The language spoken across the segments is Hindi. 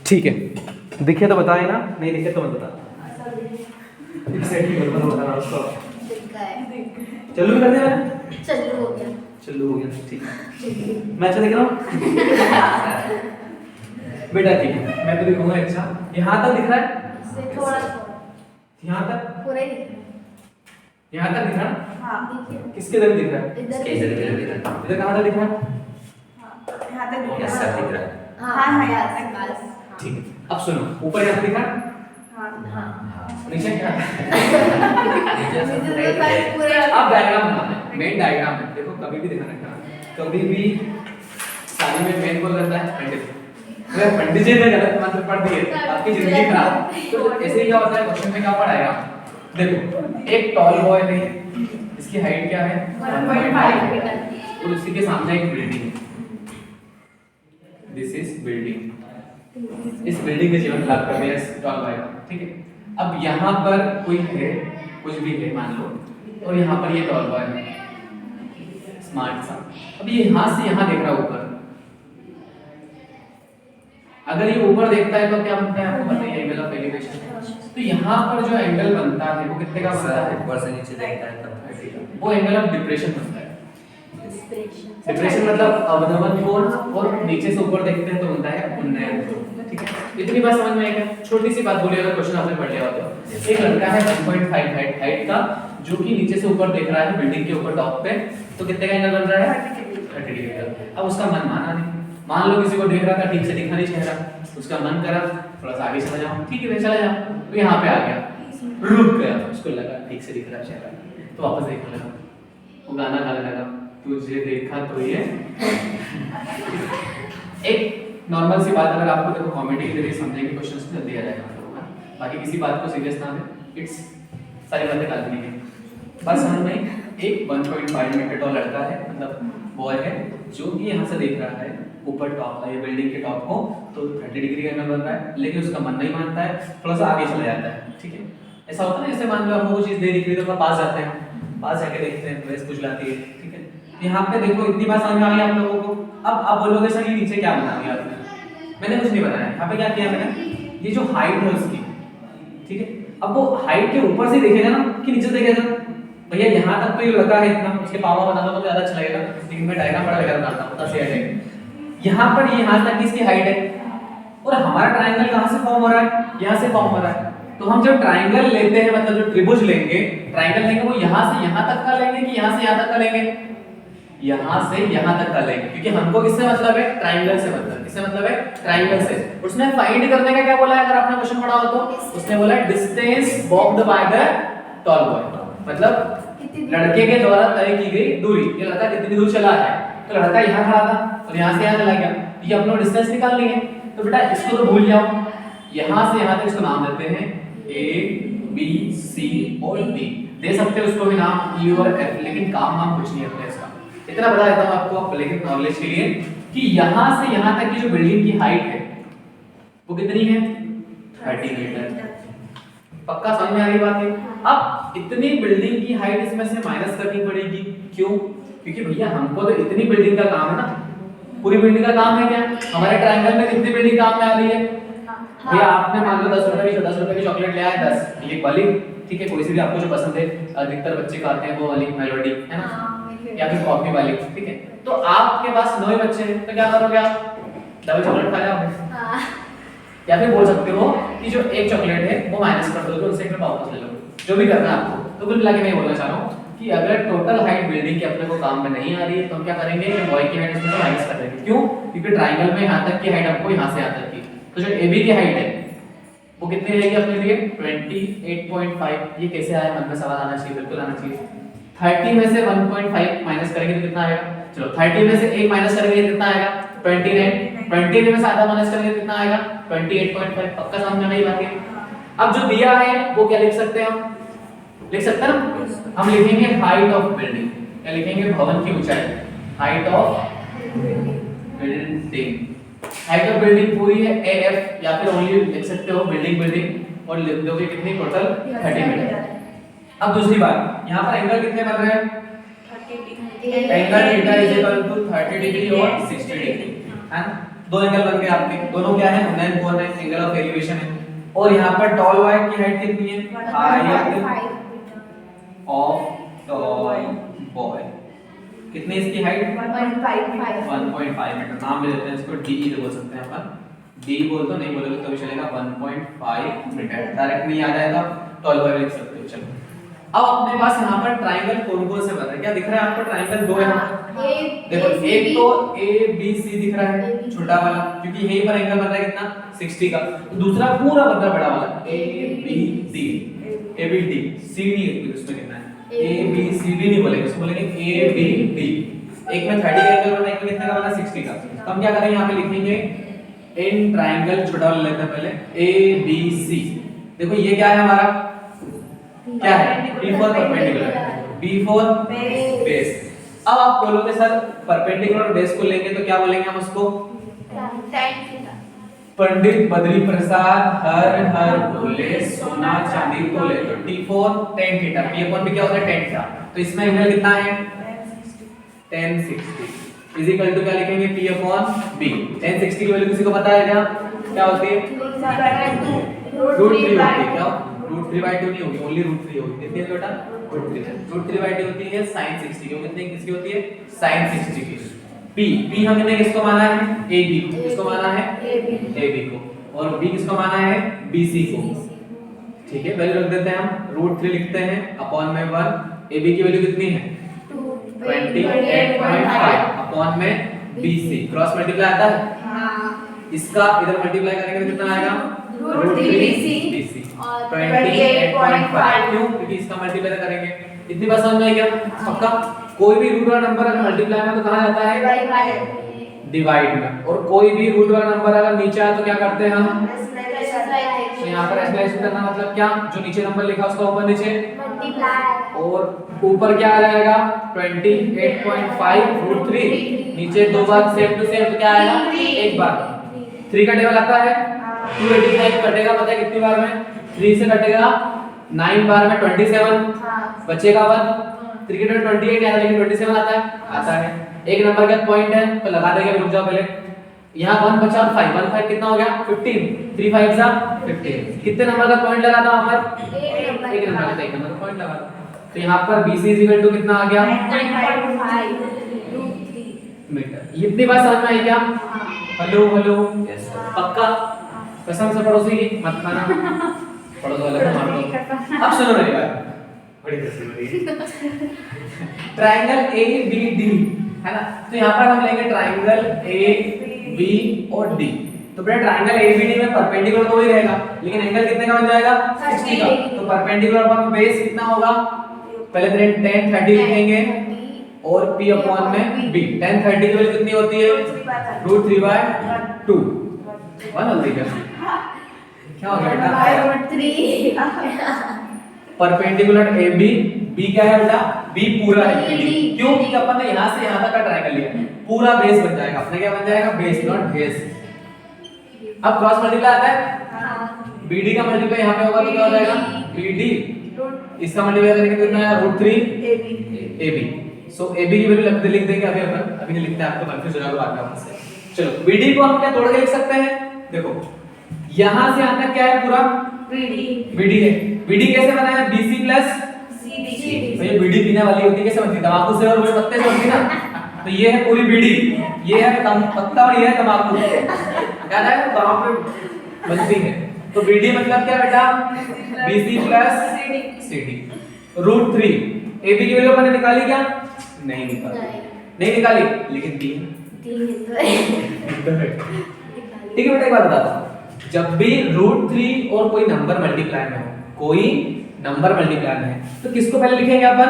ठीक है, दिखे तो बताए ना, नहीं दिखे तो मत बता। चलो भी कर दिया मैंने। चल्लू हो गया। चलो हो गया, ठीक है। मैं अच्छा दिख रहा हूँ बेटा? ठीक है, मैं तो दिखाऊंगा अच्छा। यहाँ तक दिख रहा है? इससे थोड़ा यहाँ तक? पूरा ही दिख यहाँ तक दिख रहा है? रहा है। हाँ देखिए किसके इधर दिख रहा है? इधर इधर कहाँ तक दिख रहा है? यहाँ तक दिख ऐसा रहा है। दिख रहा है। हाँ हाँ यहाँ तक बस। ठीक है, अब सुनो, ऊपर यहाँ तक दिख रहा है? हाँ हाँ नीचे क्या? पूरा अब डायग्राम बनाना है, मेन डायग्राम है। देखो कभी भी ध्यान रखना, कभी भी शादी में मेन कौन रहता है? पंडित। अगर पंडित जी ने गलत मंत्र पढ़ दिए आपकी जिंदगी खराब। तो ऐसे ही क्या होता है, क्वेश्चन में क्या पढ़ाएगा? देखो एक टॉल बॉय है, इसकी हाइट क्या है? 1.5 और उसी के सामने एक बिल्डिंग है। This is building. इस बिल्डिंग का जीवन खराब कर दिया इस टॉल बॉय का, ठीक है। अब यहाँ पर कोई है, कुछ भी है मान लो, और यहाँ पर ये टॉल बॉय है स्मार्ट सा। अब ये यहाँ से यहाँ देख रहा है ऊपर। अगर ये ऊपर देखता है तो क्या बनता है आपको पता ही है, एंगल ऑफ एलिवेशन। तो यहाँ पर जो एंगल बनता है वो कितने का बनता है? ऊपर से नीचे देखता है तब वो एंगल ऑफ डिप्रेशन बनता है। डिप्रेशन डिप्रेशन मतलब अवनमन कोण, और नीचे से ऊपर देखते हैं तो बनता है उन्नयन कोण, ठीक है। इतनी बात समझ में आएगा? छोटी सी बात बोली, अगर क्वेश्चन आपने पढ़ लिया हो तो एक लड़का है 1.5 हाइट का, जो कि नीचे से ऊपर देख रहा है बिल्डिंग के ऊपर टॉप पे, तो कितने का एंगल बन रहा है? 30 डिग्री का। अब उसका मन माना नहीं, मान लो किसी को देख रहा था ठीक से दिखा नहीं चेहरा, उसका मन करा थोड़ा सा आगे चला जाऊं, ठीक है चला जाऊं, तो यहाँ पे आ गया, रुक गया, उसको लगा ठीक से दिख रहा चेहरा, तो वापस देखने लगा, वो गाना गाने लगा, तुझे देखा तो ये। एक नॉर्मल सी बात, अगर आपको देखो कॉमेडी के जरिए समझेंगे क्वेश्चंस में जल्दी आ जाएगा आप लोगों का, बाकी किसी बात को सीरियस ना ले, इट्स सारी बातें काल्पनिक है। बस समझ में एक 1.5 मीटर टॉल लड़का है, मतलब बॉय है, जो कि यहाँ से देख रहा है ऊपर टॉप, ये बिल्डिंग के टॉप को, तो 30 डिग्री का एंगल बन रहा है, लेकिन उसका मन नहीं मानता है, थोड़ा सा आगे चला जाता है, ठीक है। ऐसा होता है ना, जैसे मान लो आपको वो चीज दे दिख रही है तो थोड़ा पास जाते हैं, पास जाके देखते हैं, ड्रेस कुछ लाती है, ठीक है। यहाँ पे देखो इतनी बात समझ में आ गई आप लोगों को। अब आप बोलोगे सर ये नीचे क्या बना दिया आपने? मैंने कुछ नहीं बनाया, यहाँ पे क्या किया मैंने, ये जो हाइट है उसकी, ठीक है। अब वो हाइट के ऊपर से देखेगा ना कि नीचे देखेगा, भैया यहाँ तक तो ये लगा है इतना, उसके पावा बना दो तो ज्यादा अच्छा लगेगा, लेकिन मैं डायग्राम बड़ा लगा बनाता हूं ताकि है। यहाँ पर ये यहाँ तक इसकी हाइट है, और हमारा ट्रायंगल कहाँ से फॉर्म हो रहा है? यहाँ से फॉर्म हो रहा है। तो हम जब ट्रायंगल लेते हैं, मतलब जो त्रिभुज लेंगे, ट्रायंगल लेंगे, वो यहाँ से यहाँ तक का लेंगे कि यहाँ से यहाँ तक का लेंगे? यहाँ से यहाँ तक का लेंगे, क्योंकि हमको किससे मतलब है? ट्रायंगल से मतलब। किससे मतलब है? ट्रायंगल से। उसने फाइंड करने का क्या बोला है? अगर आपने क्वेश्चन पढ़ा हो तो उसने बोला है distance walked by the tall boy, मतलब लड़के के द्वारा तय की गई दूरी। ये लड़का कितनी दूर चला है? तो लड़का यहाँ खड़ा था और यहाँ से यहाँ चला गया, ये अपना डिस्टेंस निकाल लेंगे। तो बेटा इसको तो भूल जाओ, यहाँ से यहाँ तक इसको नाम देते हैं A, B, C और D। दे सकते हो उसको भी नाम E और F, लेकिन काम नाम कुछ नहीं होता इसका। इतना बता देता हूँ आपको लेकिन नॉलेज के लिए कि यहाँ से यहाँ तक की जो बिल्डिंग की हाइट है वो कितनी है? 30 मीटर। पक्का समझ में आ रही बात है? अब इतनी बिल्डिंग की हाइट इसमें से माइनस करनी पड़ेगी, क्यों? क्योंकि भैया हमको तो इतनी बिल्डिंग का काम है ना, पूरी बिल्डिंग का काम है क्या? हमारे ट्रायंगल में कितनी बिल्डिंग काम में आ रही है? भैया आपने मान लो 10 रुपए की चॉकलेट ले आए 10, ये वाली, ठीक है, कोई सी भी आपको जो पसंद है, अधिकतर बच्चे खाते हैं वो वाली मेलोडी, है ना, या फिर कॉफी वाली, ठीक है। तो आपके पास 9 बच्चे हैं, तो क्या करोगे आप? डबल चॉकलेट खा जाओगे। या फिर बोल सकते हो कि जो एक चॉकलेट है वो माइनस कर दोगे, उनसे एक रुपया वापस ले लोगे, जो भी करना है आपको। तो कुल मिला के मैं बोलना चाह रहा हूँ कि अगर टोटल हाइट बिल्डिंग की अपने को काम में नहीं आ रही है तो हम क्या करेंगे कि बॉय की हाइट इसमें से माइनस कर देंगे। क्यों? क्योंकि ट्रायंगल में यहाँ तक की हाइट आपको यहाँ से यहाँ तक की, तो जो AB की हाइट है वो कितनी रहेगी अपने लिए? 28.5। ये कैसे आया? मन में सवाल आना चाहिए, बिल्कुल आना चाहिए। 30 में से 1.5 माइनस करेंगे तो कितना आएगा? चलो 30 में से 1 माइनस करेंगे कितना आएगा? 29। 29 में से आधा माइनस करेंगे कितना आएगा? 28.5। पक्का समझ में नहीं बात है? अब जो दिया है वो क्या लिख सकते हैं हम? लिख सकते हैं ना, हम लिखेंगे हाइट ऑफ बिल्डिंग। क्या लिखेंगे? भवन की ऊंचाई, height of building. Height of building पूरी है AF, या फिर ओनली लिख सकते हो बिल्डिंग, और लिख दोगे कितनी? Total 30 metre. अब दूसरी बात, यहाँ पर एंगल कितने बन रहे हैं? 30 degree. Angle theta is equal to 30 degree और 60 डिग्री, है ना? दो एंगल बन गए आपके, दोनों क्या है 9 कोण है, एंगल ऑफ एलिवेशन है। और यहाँ पर टॉल वाई की हाइट कितनी है, हाइट ऑफ टॉल बॉय, कितनी इसकी हाइट 1.5 मीटर। नाम ले देते हैं इसको, डी बोल सकते हैं अपन, डी बोल तो नहीं बोलोगे तो भी चलेगा, 1.5 मीटर। डायरेक्ट नहीं आ जाएगा टॉल बॉय लिख सकते हो। चलो अब अपने पास यहाँ पर ट्रायंगल कौन कौन से बन रहे हैं, क्या दिख रहा है आपको, ट्रायंगल दो है यहाँ पर। देखो एक तो ए बी सी दिख रहा है छोटा वाला, क्योंकि यहीं पर एंगल बन रहा है कितना 60 का। तो दूसरा पूरा बन रहा है बड़ा वाला A B D, A B D C D, उसमें कितना है ए बी सी डी नहीं बोलेंगे, उसको बोलेंगे ए बी डी। एक में 30 का एंगल बना, एक में कितने का बना 60 का। तो हम क्या करेंगे यहाँ पे लिखेंगे इन ट्रायंगल, छोटा वाला लेते हैं पहले ए बी सी। देखो ये क्या है हमारा, क्या है B for perpendicular, B for base. अब आप बोलोगे सर परपेंडिकुलर और बेस को लेंगे तो क्या बोलेंगे हम उसको, पंडित बद्री प्रसाद हर हर बोले सोना चांदी तोले, तो T for tan theta, P upon भी क्या होता है tan थीटा। तो इसमें एंगल कितना है tan 60 इज इक्वल टू क्या लिखेंगे P अपॉन B। tan 60 की वैल्यू किसी को पता है क्या होती है, √3 होती है। क्या √3/2 नहीं होगी, ओनली √3 होगी। कितनी है बेटा √3/2 होती है sin 60 की। कितनी किसकी होती है sin 60 की। P हमने किसको माना है AB को, किसको माना है AB को, और B किसको माना है BC को। ठीक है वैल्यू रख देते हैं हम, √3 लिखते हैं अपॉन में 1। AB की वैल्यू कितनी है 28.5 अपॉन में BC, क्रॉस मल्टीप्लाई आता है इसका, इधर मल्टीप्लाई करेंगे तो कितना आएगा √3 BC 28.5। क्यों, क्योंकि इसका मल्टीप्लाई करेंगे। इतनी बात समझ में आई क्या सबका। कोई भी रूट वाला नंबर अगर मल्टीप्लाई में तो कहां जाता है डिवाइड में, और कोई भी रूट वाला नंबर अगर नीचे आए तो क्या करते हैं हम, तो यहाँ पर एक्सप्लेनेशन करना मतलब क्या, जो नीचे नंबर लिखा उसका ऊपर नीचे, और ऊपर क्या आ जाएगा 28.5 √3, नीचे दो बार सेम टू सेम, तो क्या आएगा एक बार 3 का टेबल आता है 285 कटेगा, पता है कितनी बार में 3 से कटेगा 9 बार में 27 बचेगा 1, 3 के 28 याद, लेकिन 27 आता है। एक नंबर का पॉइंट है तो लगा देंगे, रुक जाओ पहले, यहाँ 1 बचा और 5 1 5 कितना हो गया 15, 3 5 जा 15। कितने नंबर का पॉइंट लगा था वहां पर, एक नंबर का पॉइंट लगा। तो यहाँ पर BC इक्वल टू कितना आ गया 9.5 मीटर। इतनी बात समझ में आई क्या, हेलो हेलो पक्का, कसम से पड़ोसी की मत खाना, पड़ोस वाले को मार दो। अब सुनो मेरी बात, बड़ी कसम है ट्रायंगल ABD है ना, तो यहाँ पर हम लेंगे ट्रायंगल AB और D। तो बेटा ट्रायंगल ABD में परपेंडिकुलर तो ही रहेगा, लेकिन एंगल कितने का बन जाएगा 60 का। तो परपेंडिकुलर पर बेस कितना होगा, पहले tan 30 लिखेंगे और P अपॉन में B। tan 30 की वैल्यू कितनी होती है √3/2 1 जल्दी कर, क्या हो गया बेटा परपेंडिकुलर AB, B क्या है बेटा B पूरा है, क्यों, क्योंकि अपन ने यहां से यहां तक का ट्रायंगल लिया, पूरा बेस बन जाएगा अपने, क्या बन जाएगा बेस नॉट बेस। अब क्रॉस मल्टीप्लाई आता है, BD का मल्टीप्लाई यहां पे होगा तो क्या हो जाएगा BD, इसका मल्टीप्लाई करेंगे तो कितना आएगा √3 AB। सो AB की वैल्यू लिख देंगे अभी अपन, अभी नहीं लिखते हैं, आपको कंफ्यूज हो जाएगा बाद में आपसे। चलो BD को हम क्या तोड़ के लिख सकते हैं, देखो यहां से यहां तक क्या है पूरा BD है। BD कैसे बना है BC प्लस CD। तो ये BD पीने वाली होती है, कैसे बनती है तंबाकू से और वो पत्ते से बनती है ना, तो ये है पूरी BD, ये है पत्ता और ये है तंबाकू, क्या है वहां पे बनती है। तो BD मतलब क्या बेटा BC प्लस CD √3। AB की वैल्यू अपने निकाली क्या, नहीं निकाली लेकिन 3 ठीक है बेटा। एक बात बताता हूं, जब भी √3 और कोई नंबर मल्टीप्लाई में हो, कोई नंबर मल्टीप्लाई में है, तो किसको पहले लिखेंगे अपन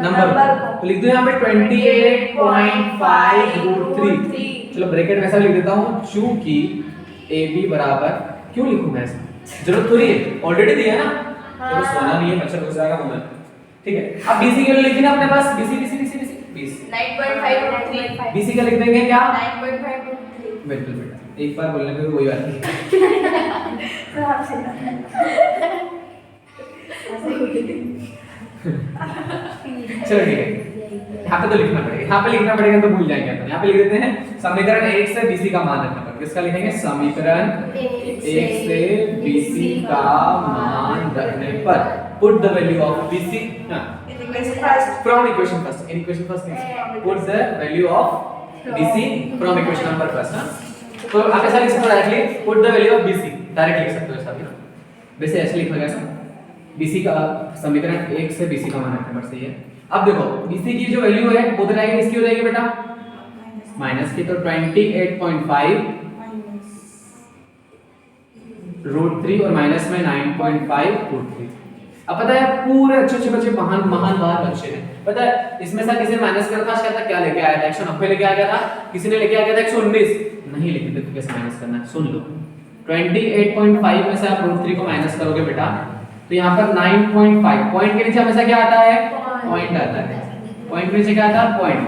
नंबर को, तो लिख दो यहाँ पे 28.5 √3। चलो ब्रैकेट में ऐसा लिख देता हूं, चूंकि AB बराबर, क्यों लिखूं मैं ऐसा, जरूरत थोड़ी है, ऑलरेडी दिया ना, तो सोना नहीं है मच्छर घुस जाएगा मुंह में। ठीक है अब BC के लिए लिखी ना अपने पास BC 9.5 √3 BC का लिख देंगे क्या 9.5 बिल्कुल बेटा, एक बार बोलने पे कोई बात नहीं। चलो ठीक है, यहाँ पे तो लिखना पड़ेगा, यहाँ पे लिखना पड़ेगा तो भूल जाएंगे अपन। यहाँ पे लिख देते हैं समीकरण 1 से BC का मान रखना पड़ेगा। किसका लिखेंगे? समीकरण 1 से BC का मान रखने पर put the value of BC from equation first. In equation first put the value of BC from equation number first. तो आप ऐसा लिख सकते हो directly put the value of BC, direct लिख सकते हो ऐसा भी। वैसे ऐसे लिखोगे ऐसा BC का समीकरण 1 से BC का मान रखने पर सही है। अब देखो BC की जो वैल्यू है वो तो जाएगी, इसकी हो जाएगी बेटा माइनस की, तो 28.5 √3 और माइनस में 9.5 √3। अब पता है पूरे अच्छे बच्चे महान बाहर बच्चे हैं, पता है इसमें से किसी ने माइनस करा था, शायद क्या लेके आया था 190 लेके आ गया था, किसी ने लेके आ गया था 119 नहीं, लेकिन देखो कैसे माइनस करना है, सुन लो 28.5 में से आप √3 को माइनस करोगे बेटा तो यहाँ पर 9.5, पॉइंट के नीचे हमेशा क्या आता है? पॉइंट आता है। पॉइंट के नीचे क्या आता है? पॉइंट।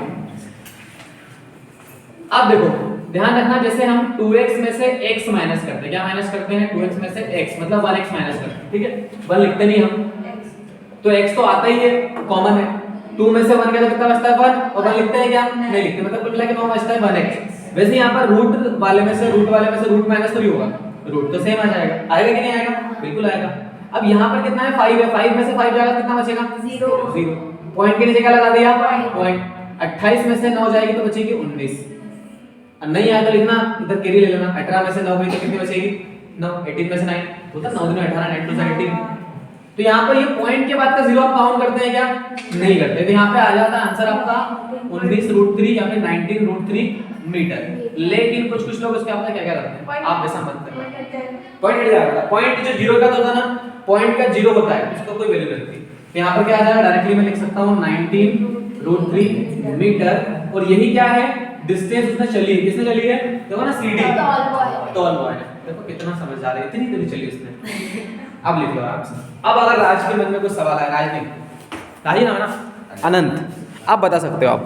अब देखो ध्यान रखना, जैसे हम 2x में से x माइनस करते हैं, क्या माइनस करते हैं? 2x में से x मतलब 1x माइनस करते हैं, ठीक है 1 लिखते नहीं हम, तो x तो आता ही है, कॉमन है। 2 में से 1 गया तो कितना बचता है? 1, और 1 लिखते हैं क्या? नहीं लिखते, मतलब कुल मिला के 9 बचता है 1x। वैसे यहाँ पर रूट वाले में से रूट माइनस तो भी होगा, रूट तो सेम आ जाएगा, आएगा कि नहीं आएगा? बिल्कुल आएगा। अब यहाँ पर कितना है? 5 है, 5 में से 5 जाएगा कितना बचेगा? 0। पॉइंट के नीचे क्या लगा दिया? पॉइंट। 28 में से 9 जाएगी तो बचेगी 19, नहीं आया तो लिखना इधर कैरी ले लेना, 18 में से 9 गई तो कितनी बचेगी? 9। 18 में से 9 होता 9 दूनी 18, 9 2 18। तो यहाँ पर ये पॉइंट के बाद का जीरो आप काउंट करते हैं क्या? नहीं करते, तो यहाँ पे आ जाता है आंसर आपका 19√3 या फिर 19√3 मीटर। लेकिन कुछ लोग उसके आपका क्या करते हैं, आप वैसा मत करना, पॉइंट हट जाएगा। पॉइंट जो जीरो का होता है ना, पॉइंट का जीरो होता है उसको कोई वैल्यू नहीं, तो यहाँ पर क्या आ जाएगा? डायरेक्टली मैं लिख सकता हूँ 19√3 मीटर, और यही क्या है? डिस्टेंस उसने चली है, किसने चली है? देखो ना सीडी, टॉल बॉय ने, देखो कितना समझदार है, इतनी देर चली उसने। अब लिख लो आराम से। अब अगर राज के मन में कोई सवाल है, राज नहीं, राज ही नाम है ना, अनंत, आप बता सकते हो आप।